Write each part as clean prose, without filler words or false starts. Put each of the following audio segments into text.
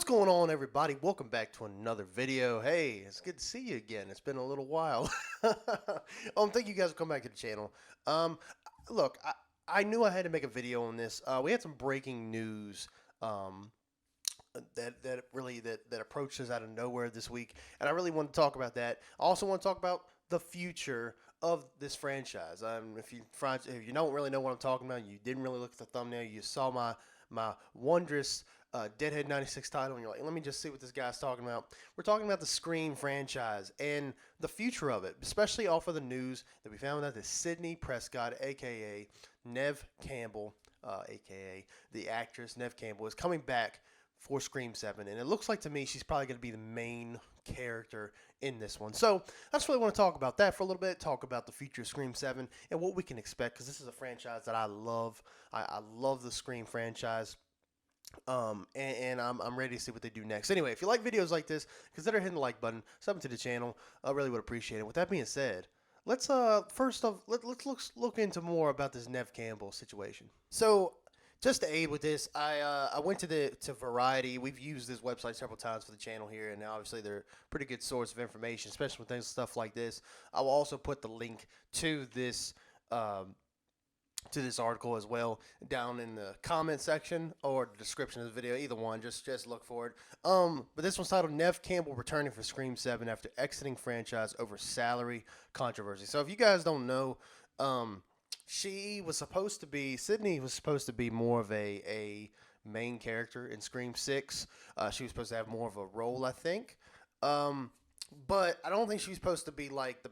going on, everybody? Welcome back to another video. Hey, it's good to see you again. It's been a little while. Thank you guys for coming back to the channel. Um, look, I knew I had to make a video on this. We had some breaking news um, that approached us out of nowhere this week, and I really want to talk about that. I also want to talk about the future of this franchise. If you don't really know what I'm talking about, you didn't really look at the thumbnail, you saw my wondrous Deadhead 96 title, and you're like, let me just see what this guy's talking about. We're talking about the Scream franchise and the future of it, especially off of the news that we found out that Sidney Prescott, aka Neve Campbell, aka the actress Neve Campbell, is coming back for Scream 7. And it looks like to me she's probably going to be the main character in this one. So I just really want to talk about that for a little bit, talk about the future of Scream 7 and what we can expect, because this is a franchise that I love. I love the Scream franchise. And I'm ready to see what they do next. Anyway, if you like videos like this, consider hitting the like button, sub to the channel. I really would appreciate it. With that being said, let's first off let's look into more about this Neve Campbell situation. So just to aid with this, I went to Variety. We've used this website several times for the channel here, and obviously they're a pretty good source of information, especially with things stuff like this. I will also put the link to this. To this article as well down in the comment section or the description of the video. Either one, just look for it. But this one's titled Neve Campbell returning for Scream 7 after exiting franchise over salary controversy. So if you guys don't know, Sidney was supposed to be more of a main character in Scream 6. She was supposed to have more of a role, I think. But I don't think she's supposed to be like the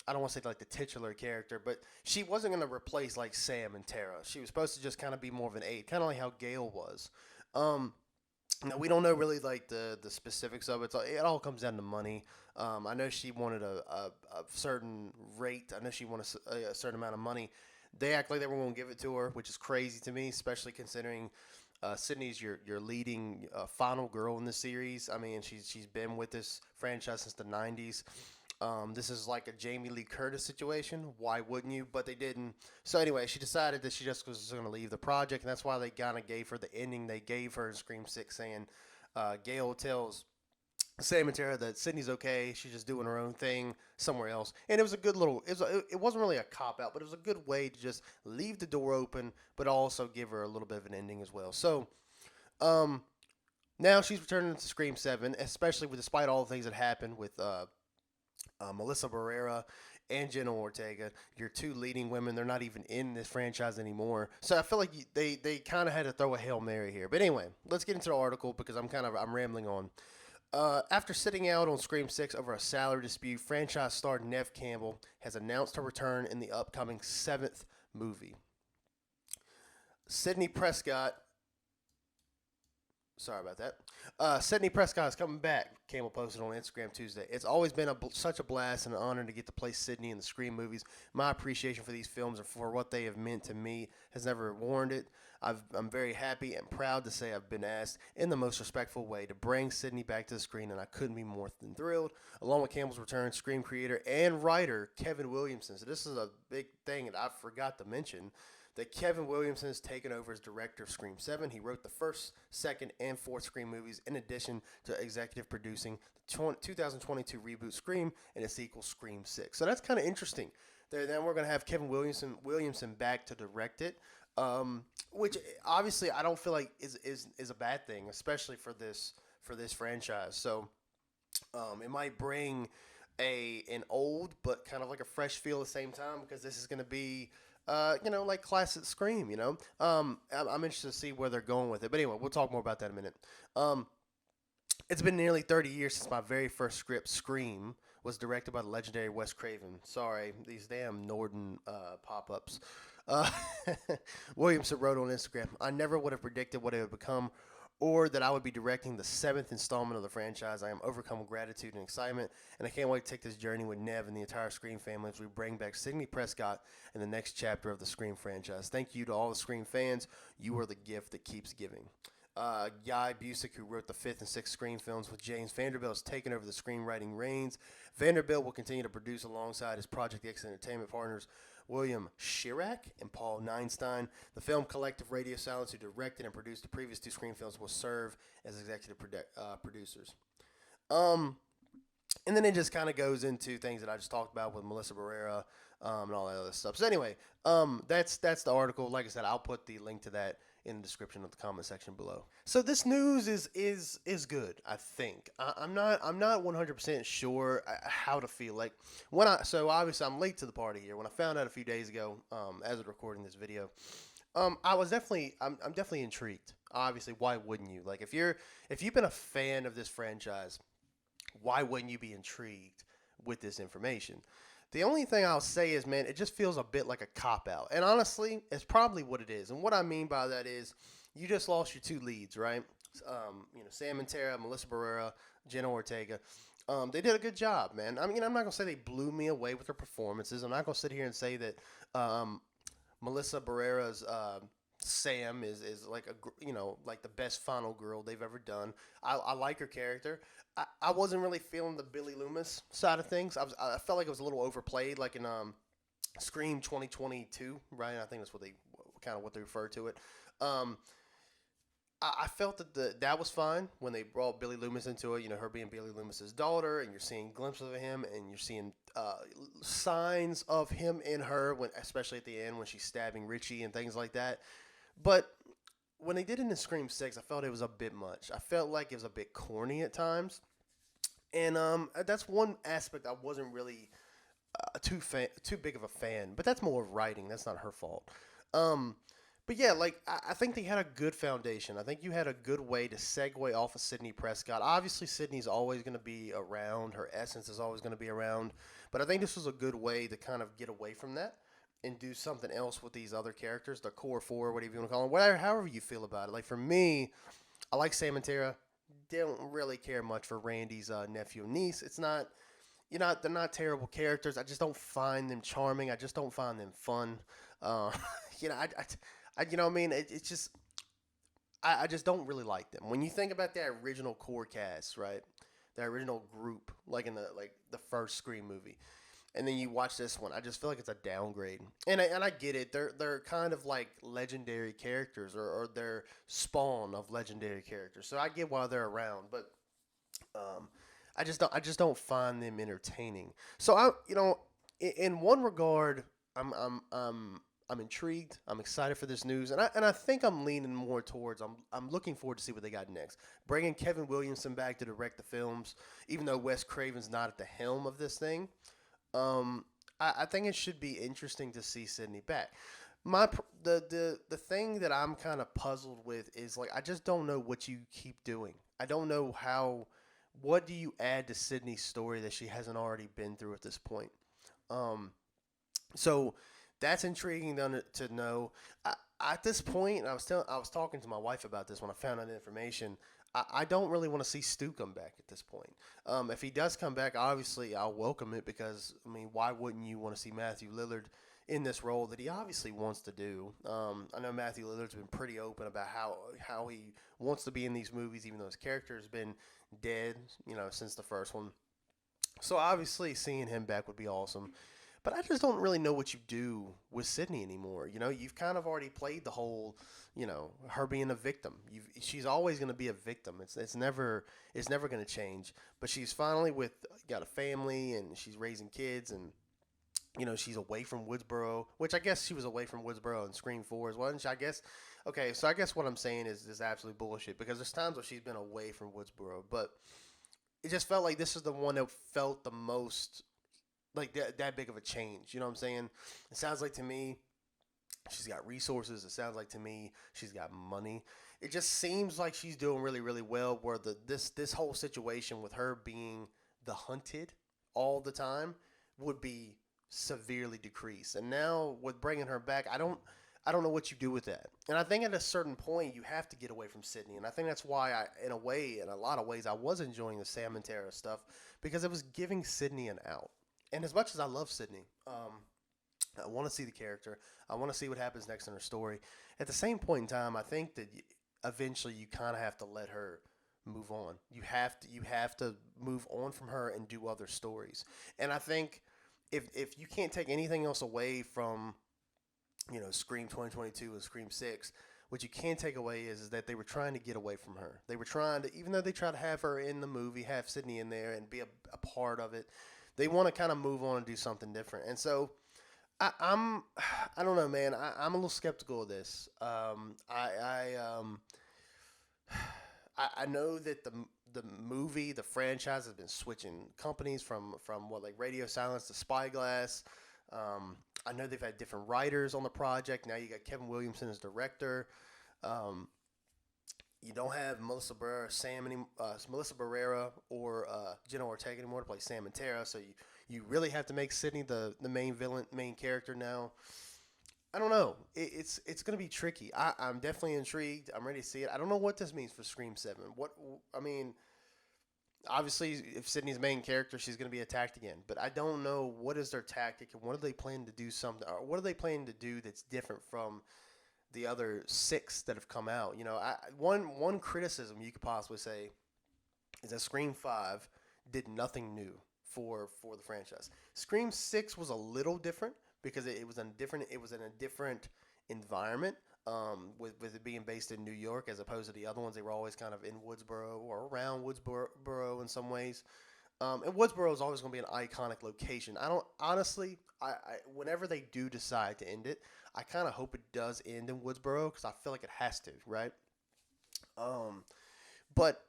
I don't want to say like the titular character, but she wasn't going to replace like Sam and Tara. She was supposed to just kind of be more of an aide, kind of like how Gail was. Now we don't know really like the specifics of it. It all comes down to money. I know she wanted a certain rate. I know she wanted a certain amount of money. They act like they were going to give it to her, which is crazy to me, especially considering Sidney's your leading final girl in the series. I mean, she's been with this franchise since the '90s. This is like a Jamie Lee Curtis situation. Why wouldn't you? But they didn't. So anyway, she decided that she just was going to leave the project, and that's why they kind of gave her the ending they gave her in Scream 6, saying Gail tells Sam and Tara that Sydney's okay. She's just doing her own thing somewhere else. And it was a good little. It wasn't really a cop out, but it was a good way to just leave the door open, but also give her a little bit of an ending as well. So. Now she's returning to Scream 7, especially despite all the things that happened with Melissa Barrera and Jenna Ortega, your two leading women. They're not even in this franchise anymore. So I feel like they kind of had to throw a Hail Mary here. But anyway, let's get into the article because I'm rambling on. After sitting out on Scream 6 over a salary dispute, franchise star Neve Campbell has announced her return in the upcoming 7th movie. Sidney Prescott. Sorry about that. Sidney Prescott is coming back, Campbell posted on Instagram Tuesday. It's always been such a blast and an honor to get to play Sidney in the Scream movies. My appreciation for these films and for what they have meant to me has never warranted. I'm very happy and proud to say I've been asked in the most respectful way to bring Sidney back to the screen, and I couldn't be more than thrilled. Along with Campbell's return, Scream creator and writer Kevin Williamson. So this is a big thing that I forgot to mention, that Kevin Williamson has taken over as director of Scream 7. He wrote the first, second, and fourth Scream movies, in addition to executive producing the 2022 reboot Scream and its sequel Scream 6. So that's kind of interesting. Then we're going to have Kevin Williamson back to direct it, which obviously I don't feel like is a bad thing, especially for this franchise. So it might bring an old but kind of like a fresh feel at the same time, because this is going to be like classic Scream, I'm interested to see where they're going with it. But anyway, we'll talk more about that in a minute. It's been nearly 30 years since my very first script, Scream, was directed by the legendary Wes Craven. Sorry, these damn Norden pop-ups. Uh, Williamson wrote on Instagram, I never would have predicted what it would become, or that I would be directing the 7th installment of the franchise. I am overcome with gratitude and excitement, and I can't wait to take this journey with Neve and the entire Scream family as we bring back Sidney Prescott in the next chapter of the Scream franchise. Thank you to all the Scream fans. You are the gift that keeps giving. Guy Busick, who wrote the 5th and 6th Scream films with James Vanderbilt, has taken over the screenwriting reins. Vanderbilt will continue to produce alongside his Project X Entertainment partners, William Chirac and Paul Neinstein. The film Collective Radio Silence, who directed and produced the previous two Scream films, will serve as executive producers. Um, and then it just kind of goes into things that I just talked about with Melissa Barrera, and all that other stuff. So anyway, that's the article. Like I said, I'll put the link to that in the description of the comment section below. So this news is good. I think I'm not 100% sure how to feel. Like so obviously I'm late to the party here. When I found out a few days ago, as of recording this video, I'm definitely intrigued. Obviously, why wouldn't you? Like if you've been a fan of this franchise, why wouldn't you be intrigued with this information? The only thing I'll say is, man, it just feels a bit like a cop-out. And honestly, it's probably what it is. And what I mean by that is you just lost your two leads, right? Sam and Tara, Melissa Barrera, Jenna Ortega. They did a good job, man. I mean, I'm not going to say they blew me away with their performances. I'm not going to sit here and say that Melissa Barrera's Sam is like like the best final girl they've ever done. I like her character. I wasn't really feeling the Billy Loomis side of things. I felt like it was a little overplayed, like in Scream 2022, right? I think that's what they refer to it. I felt that was fine when they brought Billy Loomis into it. Her being Billy Loomis's daughter, and you're seeing glimpses of him, and you're seeing signs of him in her, especially at the end when she's stabbing Richie and things like that. But when they did it in Scream 6, I felt it was a bit much. I felt like it was a bit corny at times. And that's one aspect I wasn't really too big of a fan. But that's more of writing. That's not her fault. But yeah, like I think they had a good foundation. I think you had a good way to segue off of Sidney Prescott. Obviously, Sidney's always going to be around. Her essence is always going to be around. But I think this was a good way to kind of get away from that and do something else with these other characters, the core four, whatever you want to call them, whatever, however you feel about it. Like for me, I like Sam and Tara. Don't really care much for Randy's nephew and niece. It's not, they're not terrible characters. I just don't find them charming. I just don't find them fun. You know what I mean? It's just, I just don't really like them. When you think about that original core cast, right? That original group, like in the first Scream movie. And then you watch this one, I just feel like it's a downgrade. And I get it. They're kind of like legendary characters, or they're spawn of legendary characters. So I get why they're around, but I just don't find them entertaining. So in one regard, I'm intrigued. I'm excited for this news, and I think I'm leaning more towards I'm looking forward to see what they got next. Bringing Kevin Williamson back to direct the films, even though Wes Craven's not at the helm of this thing. I think it should be interesting to see Sidney back. The thing that I'm kind of puzzled with is, like, I just don't know what you keep doing. I don't know what do you add to Sidney's story that she hasn't already been through at this point. So that's intriguing to know. At this point, I was talking to my wife about this when I found out the information. I don't really want to see Stu come back at this point. If he does come back, obviously I'll welcome it, because, I mean, why wouldn't you want to see Matthew Lillard in this role that he obviously wants to do? I know Matthew Lillard's been pretty open about how he wants to be in these movies, even though his character has been dead, since the first one. So obviously seeing him back would be awesome. But I just don't really know what you do with Sidney anymore. You've kind of already played the whole, her being a victim. She's always going to be a victim. It's never going to change. But she's finally got a family, and she's raising kids, and she's away from Woodsboro, which I guess she was away from Woodsboro in Scream 4 as well. And I guess, okay, so I guess what I'm saying is absolute bullshit, because there's times where she's been away from Woodsboro, but it just felt like this is the one that felt the most like that big of a change. You know what I'm saying? It sounds like to me she's got resources. It sounds like to me she's got money. It just seems like she's doing really, really well, where this whole situation with her being the hunted all the time would be severely decreased. And now with bringing her back, I don't know what you do with that. And I think at a certain point you have to get away from Sidney. And I think that's why in a lot of ways, I was enjoying the Sam and Tara stuff, because it was giving Sidney an out. And as much as I love Sidney, I want to see the character. I want to see what happens next in her story. At the same point in time, I think that eventually you kind of have to let her move on. You have to move on from her and do other stories. And I think if you can't take anything else away from Scream 2022 and Scream 6, what you can take away is that they were trying to get away from her. They were trying to, even though they try to have her in the movie, have Sidney in there and be a part of it, they want to kind of move on and do something different. And so I'm, I don't know, man. I'm a little skeptical of this. I know that the movie, the franchise has been switching companies from what like Radio Silence to Spyglass. I know they've had different writers on the project. Now you got Kevin Williamson as director. Um, you don't have Melissa Barrera or Jenna Ortega anymore to play Sam and Tara. So you really have to make Sydney the main villain, main character now. I don't know. It's going to be tricky. I'm definitely intrigued. I'm ready to see it. I don't know what this means for Scream 7. What I mean, obviously, if Sydney's main character, she's going to be attacked again. But I don't know what is their tactic and what are they planning to do something, or what are they planning to do that's different from the other six that have come out. One criticism you could possibly say is that Scream 5 did nothing new for the franchise. Scream 6 was a little different because it was in a different environment. With it being based in New York as opposed to the other ones, they were always kind of in Woodsboro or around Woodsboro in some ways. And Woodsboro is always going to be an iconic location. I don't honestly, whenever they do decide to end it, I kind of hope it does end in Woodsboro because I feel like it has to, right? But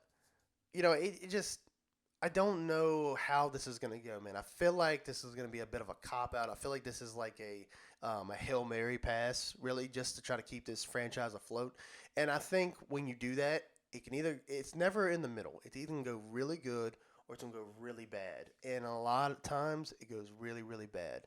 it just I don't know how this is going to go, man. I feel like this is going to be a bit of a cop out. I feel like this is like a Hail Mary pass, really, just to try to keep this franchise afloat. And I think when you do that, it's never in the middle. It's either going to go really good or it's going to go really bad. And a lot of times it goes really, really bad.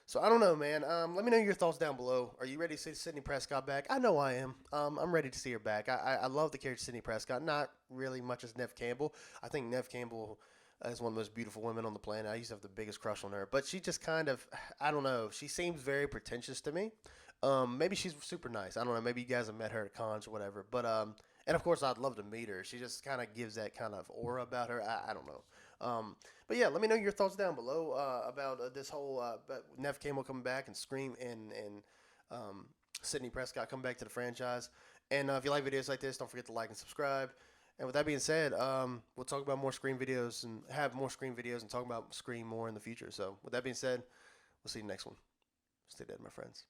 So I don't know, man. Let me know your thoughts down below. Are you ready to see Sidney Prescott back? I know I am. I'm ready to see her back. I love the character Sidney Prescott. Not really much as Neve Campbell. I think Neve Campbell is one of the most beautiful women on the planet. I used to have the biggest crush on her. But she just kind of, I don't know. She seems very pretentious to me. Maybe she's super nice. I don't know. Maybe you guys have met her at cons or whatever. But and of course I'd love to meet her. She just kind of gives that kind of aura about her. I don't know. But yeah, let me know your thoughts down below about this whole Neve Campbell coming back and Scream and Sidney Prescott coming back to the franchise. And if you like videos like this, don't forget to like and subscribe. And with that being said, we'll talk about more Scream videos and have more Scream videos and talk about Scream more in the future. So with that being said, we'll see you next one. Stay dead, my friends.